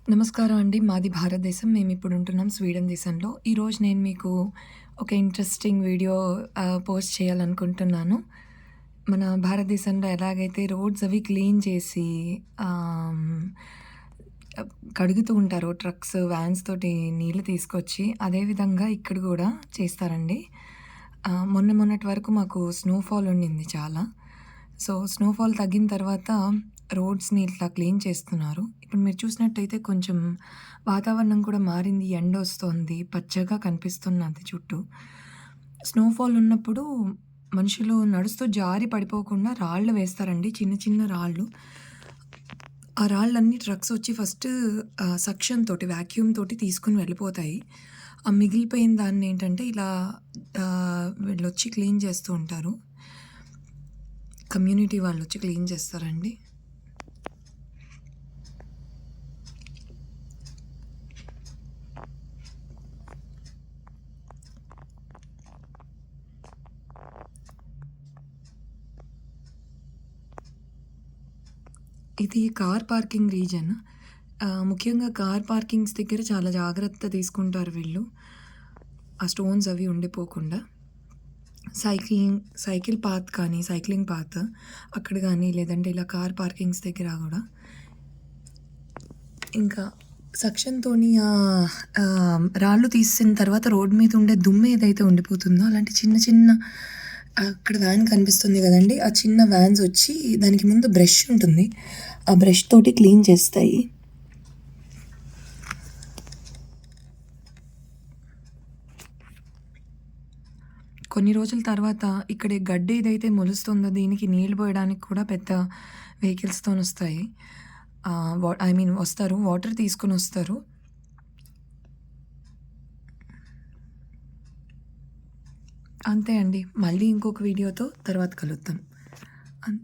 నమస్కారం అండి. మాది భారతదేశం. మేమిప్పుడు ఉంటున్నాం స్వీడన్ దేశంలో. ఈరోజు నేను మీకు ఒక ఇంట్రెస్టింగ్ వీడియో పోస్ట్ చేయాలనుకుంటున్నాను. మన భారతదేశంలో ఎలాగైతే రోడ్స్ అవి క్లీన్ చేసి ఆహ్, ఆహ్, కడుగుతూ ఉంటారో ట్రక్స్, వ్యాన్స్ తోటి నీళ్లు తీసుకొచ్చి, అదే విధంగా ఇక్కడ గూడా చేస్తారండి. మొన్నటి వరకు మాకు స్నోఫాల్ ఉండింది చాలా. సో, స్నోఫాల్ తగ్గిన తర్వాత రోడ్స్‌ని ఇట్లా క్లీన్ చేస్తున్నారు. ఇప్పుడు మీరు చూసినట్టయితే కొంచెం వాతావరణం కూడా మారింది. ఎండొస్తోంది. పచ్చగా కనిపిస్తున్నది చుట్టూ. స్నోఫాల్ ఉన్నప్పుడు మనుషులు నడుస్తూ జారి పడిపోకుండా రాళ్ళు వేస్తారండి. చిన్న చిన్న రాళ్ళు. ఆ రాళ్ళన్నీ ట్రక్స్ వచ్చి ఫస్ట్ సక్షన్ తోటి, వాక్యూమ్ తోటి తీసుకొని వెళ్ళిపోతాయి. ఆ మిగిలిపోయిన దాన్నేంటంటే ఇలా వీళ్ళొచ్చి క్లీన్ చేస్తూ ఉంటారు. కమ్యూనిటీ వాళ్ళొచ్చి క్లీన్ చేస్తారండి. ఇది కార్ పార్కింగ్ రీజన్. ముఖ్యంగా కార్ పార్కింగ్స్ దగ్గర చాలా జాగ్రత్త తీసుకుంటారు వీళ్ళు. ఆ స్టోన్స్ అవి ఉండిపోకుండా. సైకిల్ పాత్ కానీ, సైక్లింగ్ పాత్ అక్కడ గానీ, లేదంటే ఇలా కార్ పార్కింగ్స్ దగ్గర గూడా. ఇంకా సక్షన్‌తోని రాళ్ళు తీసేసిన తర్వాత రోడ్ మీద ఉండే దుమ్ము ఏదైతే ఉండిపోతుందో, అలాంటి చిన్న చిన్న అక్కడ వ్యాన్ కనిపిస్తుంది గదండీ! ఆ చిన్న వ్యాన్స్ వచ్చి దానికి ముందు బ్రష్ ఉంటుంది. ఆ బ్రష్ తోటి క్లీన్ చేస్తాయి. కొన్ని రోజుల తర్వాత ఇక్కడ గడ్డి ఏదైతే మొలుస్తుందో దీనికి నీళ్ళు పోయడానికి కూడా పెద్ద వెహికల్స్‌తోనొస్తాయి. ఐ మీన్ వస్తారు. వాటర్ తీసుకొనొస్తారు. అంతే అండి. మళ్ళీ ఇంకొక వీడియోతో తర్వాత కలుద్దాం. అన్